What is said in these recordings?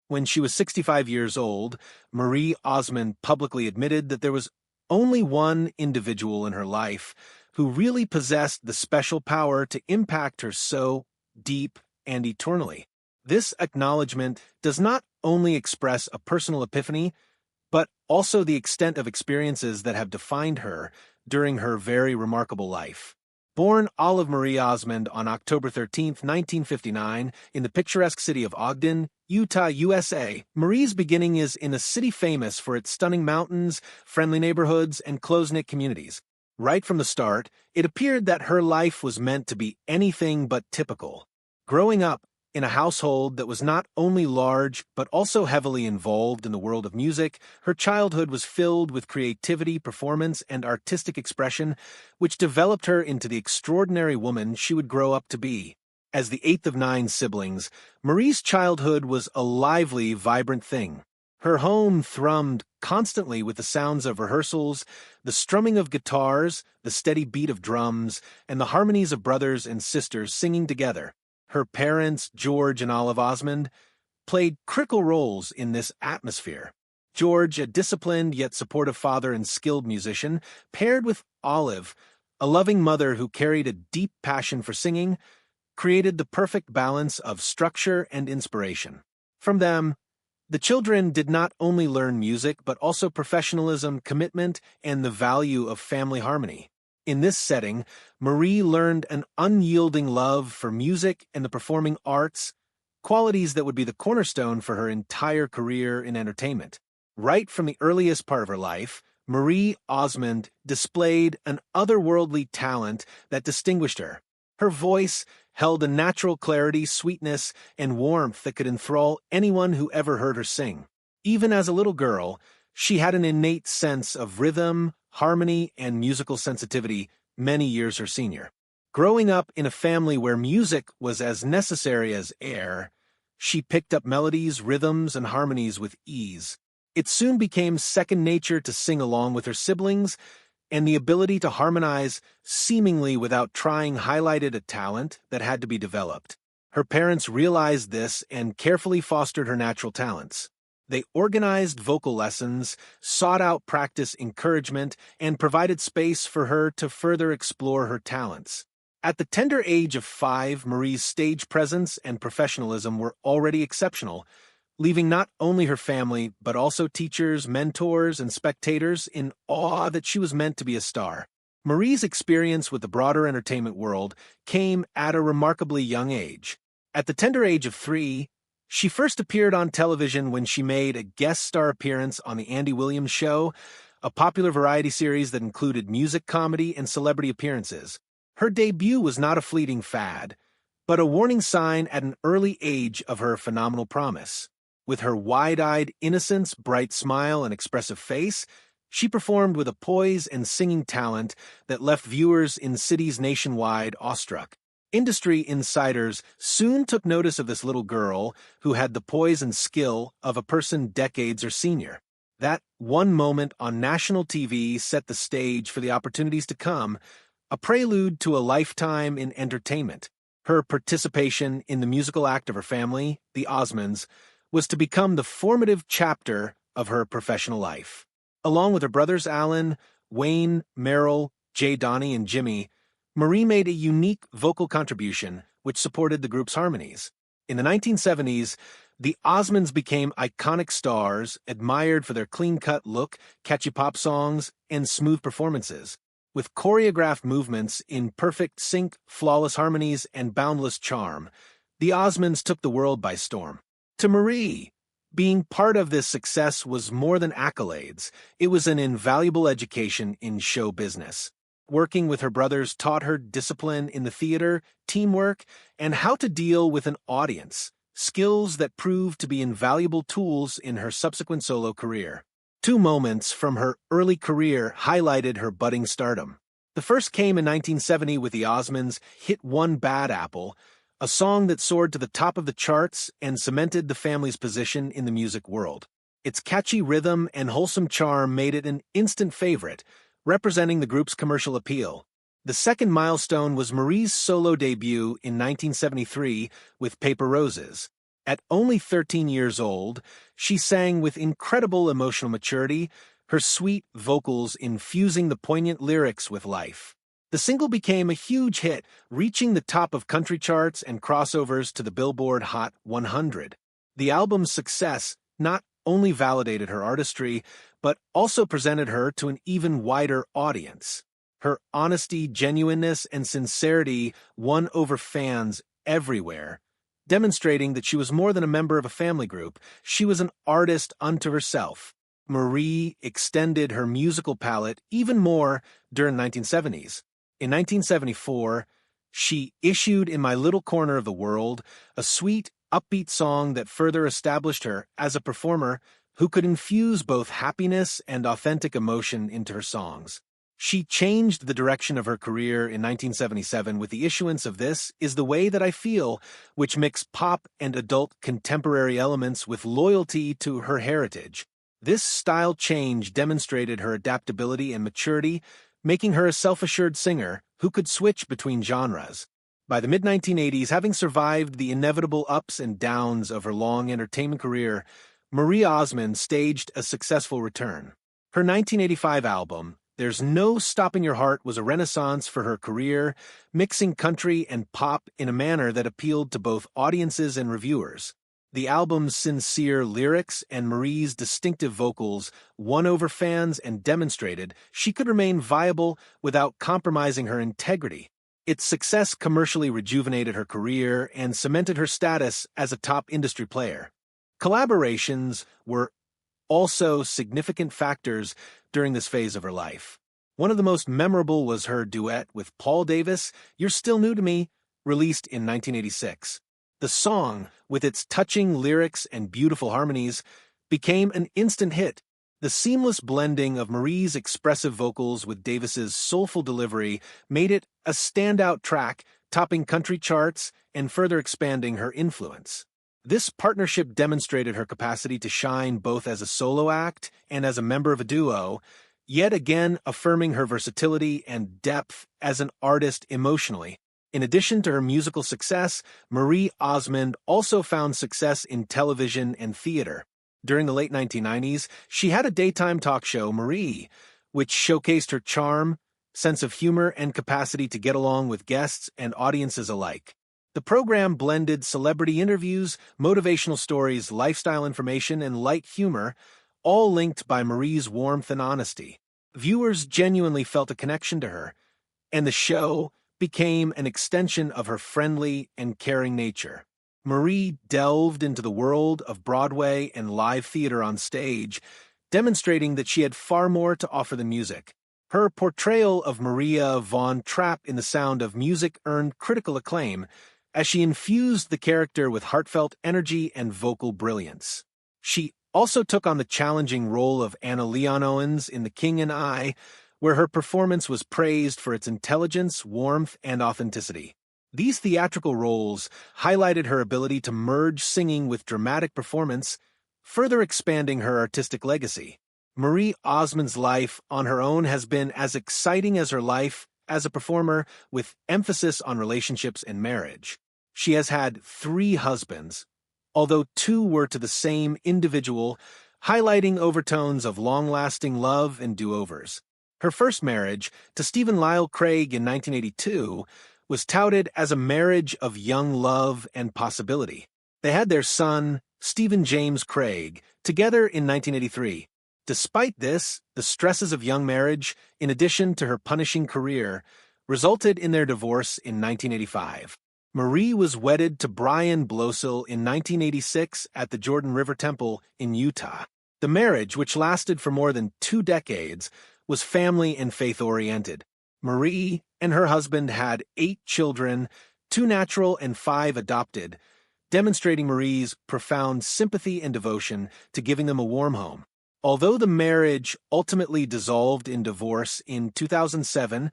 When she was 65 years old, Marie Osmond publicly admitted that there was only one individual in her life who really possessed the special power to impact her so deep and eternally. This acknowledgement does not only express a personal epiphany, but also the extent of experiences that have defined her during her very remarkable life. Born Olive Marie Osmond on October 13, 1959, in the picturesque city of Ogden, Utah, USA, Marie's beginning is in a city famous for its stunning mountains, friendly neighborhoods, and close-knit communities. Right from the start, it appeared that her life was meant to be anything but typical. Growing up in a household that was not only large but also heavily involved in the world of music, her childhood was filled with creativity, performance, and artistic expression, which developed her into the extraordinary woman she would grow up to be. As the eighth of 9 siblings, Marie's childhood was a lively, vibrant thing. Her home thrummed constantly with the sounds of rehearsals, the strumming of guitars, the steady beat of drums, and the harmonies of brothers and sisters singing together. Her parents, George and Olive Osmond, played critical roles in this atmosphere. George, a disciplined yet supportive father and skilled musician, paired with Olive, a loving mother who carried a deep passion for singing, created the perfect balance of structure and inspiration. From them, the children did not only learn music but also professionalism, commitment, and the value of family harmony. In this setting, Marie learned an unyielding love for music and the performing arts, qualities that would be the cornerstone for her entire career in entertainment. Right from the earliest part of her life, Marie Osmond displayed an otherworldly talent that distinguished her. Her voice held a natural clarity, sweetness, and warmth that could enthrall anyone who ever heard her sing. Even as a little girl, she had an innate sense of rhythm, harmony, and musical sensitivity many years her senior. Growing up in a family where music was as necessary as air, she picked up melodies, rhythms, and harmonies with ease. It soon became second nature to sing along with her siblings, and the ability to harmonize seemingly without trying highlighted a talent that had to be developed. Her parents realized this and carefully fostered her natural talents. They organized vocal lessons, sought out practice encouragement, and provided space for her to further explore her talents. At the tender age of 5, Marie's stage presence and professionalism were already exceptional, leaving not only her family but also teachers, mentors, and spectators in awe that she was meant to be a star. Marie's experience with the broader entertainment world came at a remarkably young age. At the tender age of 3, she first appeared on television when she made a guest star appearance on The Andy Williams Show, a popular variety series that included music, comedy, and celebrity appearances. Her debut was not a fleeting fad, but a warning sign at an early age of her phenomenal promise. With her wide-eyed innocence, bright smile, and expressive face, she performed with a poise and singing talent that left viewers in cities nationwide awestruck. Industry insiders soon took notice of this little girl who had the poise and skill of a person decades her senior. That one moment on national TV set the stage for the opportunities to come, a prelude to a lifetime in entertainment. Her participation in the musical act of her family, the Osmonds, was to become the formative chapter of her professional life. Along with her brothers Alan, Wayne, Merrill, Jay Donnie, and Jimmy, Marie made a unique vocal contribution which supported the group's harmonies. In the 1970s, the Osmonds became iconic stars, admired for their clean-cut look, catchy pop songs, and smooth performances. With choreographed movements in perfect sync, flawless harmonies, and boundless charm, the Osmonds took the world by storm. To Marie, being part of this success was more than accolades. It was an invaluable education in show business. Working with her brothers taught her discipline in the theater, teamwork, and how to deal with an audience, skills that proved to be invaluable tools in her subsequent solo career. 2 moments from her early career highlighted her budding stardom. The first came in 1970 with the Osmonds' hit One Bad Apple, a song that soared to the top of the charts and cemented the family's position in the music world. Its catchy rhythm and wholesome charm made it an instant favorite, representing the group's commercial appeal. The second milestone was Marie's solo debut in 1973 with Paper Roses. At only 13 years old, she sang with incredible emotional maturity, her sweet vocals infusing the poignant lyrics with life. The single became a huge hit, reaching the top of country charts and crossovers to the Billboard Hot 100. The album's success not only validated her artistry, but also presented her to an even wider audience. Her honesty, genuineness, and sincerity won over fans everywhere, demonstrating that she was more than a member of a family group. She was an artist unto herself. Marie extended her musical palette even more during the 1970s. In 1974, she issued In My Little Corner of the World, a sweet, upbeat song that further established her as a performer who could infuse both happiness and authentic emotion into her songs. She changed the direction of her career in 1977 with the issuance of This Is the Way That I Feel, which mixed pop and adult contemporary elements with loyalty to her heritage. This style change demonstrated her adaptability and maturity, making her a self-assured singer who could switch between genres. By the mid-1980s, having survived the inevitable ups and downs of her long entertainment career, Marie Osmond staged a successful return. Her 1985 album, There's No Stopping Your Heart, was a renaissance for her career, mixing country and pop in a manner that appealed to both audiences and reviewers. The album's sincere lyrics and Marie's distinctive vocals won over fans and demonstrated she could remain viable without compromising her integrity. Its success commercially rejuvenated her career and cemented her status as a top industry player. Collaborations were also significant factors during this phase of her life. One of the most memorable was her duet with Paul Davis, You're Still New to Me, released in 1986. The song, with its touching lyrics and beautiful harmonies, became an instant hit. The seamless blending of Marie's expressive vocals with Davis's soulful delivery made it a standout track, topping country charts and further expanding her influence. This partnership demonstrated her capacity to shine both as a solo act and as a member of a duo, yet again affirming her versatility and depth as an artist emotionally. In addition to her musical success, Marie Osmond also found success in television and theater. During the late 1990s, she had a daytime talk show, Marie, which showcased her charm, sense of humor, and capacity to get along with guests and audiences alike. The program blended celebrity interviews, motivational stories, lifestyle information, and light humor, all linked by Marie's warmth and honesty. Viewers genuinely felt a connection to her, and the show became an extension of her friendly and caring nature. Marie delved into the world of Broadway and live theater on stage, demonstrating that she had far more to offer than music. Her portrayal of Maria Von Trapp in The Sound of Music earned critical acclaim, as she infused the character with heartfelt energy and vocal brilliance. She also took on the challenging role of Anna Leon Owens in The King and I, where her performance was praised for its intelligence, warmth, and authenticity. These theatrical roles highlighted her ability to merge singing with dramatic performance, further expanding her artistic legacy. Marie Osmond's life on her own has been as exciting as her life as a performer, with emphasis on relationships and marriage. She has had 3 husbands, although 2 were to the same individual, highlighting overtones of long-lasting love and do-overs. Her first marriage, to Stephen Lyle Craig in 1982, was touted as a marriage of young love and possibility. They had their son, Stephen James Craig, together in 1983. Despite this, the stresses of young marriage, in addition to her punishing career, resulted in their divorce in 1985. Marie was wedded to Brian Blosel in 1986 at the Jordan River Temple in Utah. The marriage, which lasted for more than 2 decades, was family and faith-oriented. Marie and her husband had 8 children, 2 natural and 5 adopted, demonstrating Marie's profound sympathy and devotion to giving them a warm home. Although the marriage ultimately dissolved in divorce in 2007,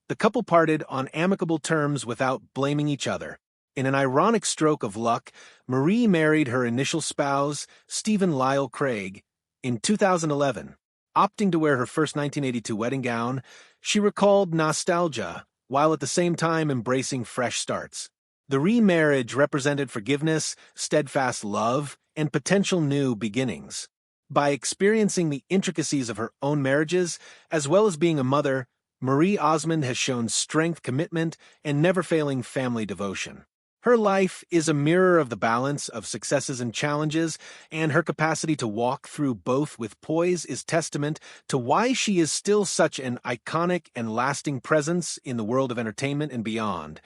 the couple parted on amicable terms without blaming each other. In an ironic stroke of luck, Marie married her initial spouse, Stephen Lyle Craig, in 2011. Opting to wear her first 1982 wedding gown, she recalled nostalgia, while at the same time embracing fresh starts. The remarriage represented forgiveness, steadfast love, and potential new beginnings. By experiencing the intricacies of her own marriages, as well as being a mother, Marie Osmond has shown strength, commitment, and never-failing family devotion. Her life is a mirror of the balance of successes and challenges, and her capacity to walk through both with poise is testament to why she is still such an iconic and lasting presence in the world of entertainment and beyond.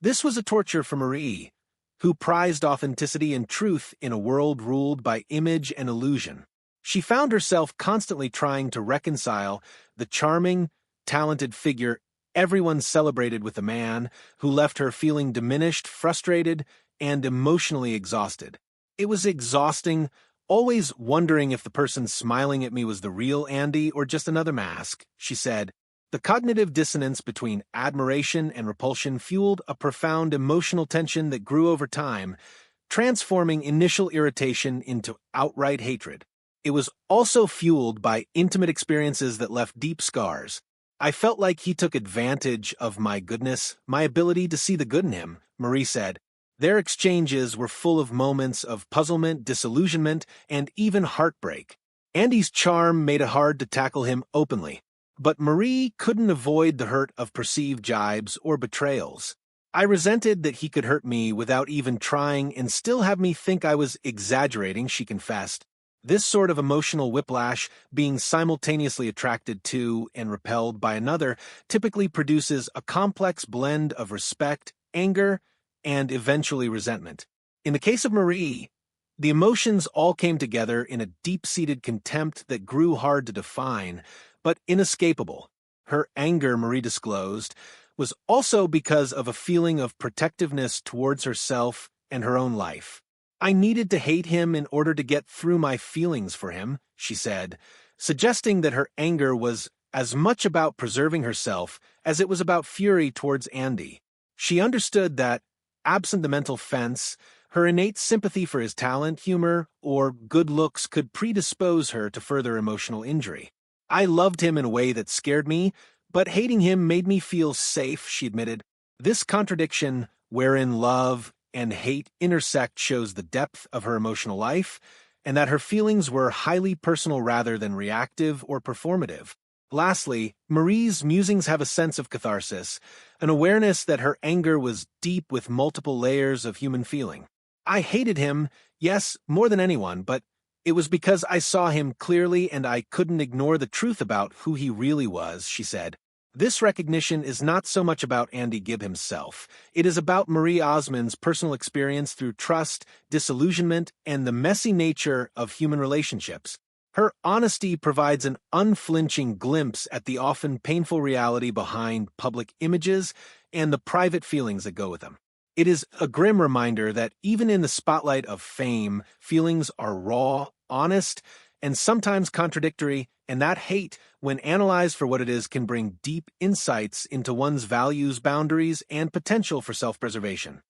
This was a torture for Marie, who prized authenticity and truth in a world ruled by image and illusion. She found herself constantly trying to reconcile the charming, talented figure everyone celebrated with a man who left her feeling diminished, frustrated, and emotionally exhausted. It was exhausting, always wondering if the person smiling at me was the real Andy or just another mask, she said. The cognitive dissonance between admiration and repulsion fueled a profound emotional tension that grew over time, transforming initial irritation into outright hatred. It was also fueled by intimate experiences that left deep scars. I felt like he took advantage of my goodness, my ability to see the good in him, Marie said. Their exchanges were full of moments of puzzlement, disillusionment, and even heartbreak. Andy's charm made it hard to tackle him openly, but Marie couldn't avoid the hurt of perceived jibes or betrayals. I resented that he could hurt me without even trying and still have me think I was exaggerating, she confessed. This sort of emotional whiplash, being simultaneously attracted to and repelled by another, typically produces a complex blend of respect, anger, and eventually resentment. In the case of Marie, the emotions all came together in a deep-seated contempt that grew hard to define, but inescapable. Her anger, Marie disclosed, was also because of a feeling of protectiveness towards herself and her own life. I needed to hate him in order to get through my feelings for him, she said, suggesting that her anger was as much about preserving herself as it was about fury towards Andy. She understood that, absent the mental fence, her innate sympathy for his talent, humor, or good looks could predispose her to further emotional injury. I loved him in a way that scared me, but hating him made me feel safe, she admitted. This contradiction, wherein love and hate intersect, shows the depth of her emotional life, and that her feelings were highly personal rather than reactive or performative. Lastly, Marie's musings have a sense of catharsis, an awareness that her anger was deep with multiple layers of human feeling. I hated him, yes, more than anyone, but it was because I saw him clearly and I couldn't ignore the truth about who he really was, she said. This recognition is not so much about Andy Gibb himself. It is about Marie Osmond's personal experience through trust, disillusionment, and the messy nature of human relationships. Her honesty provides an unflinching glimpse at the often painful reality behind public images and the private feelings that go with them. It is a grim reminder that even in the spotlight of fame, feelings are raw, honest, and sometimes contradictory, and that hate, when analyzed for what it is, can bring deep insights into one's values, boundaries, and potential for self-preservation.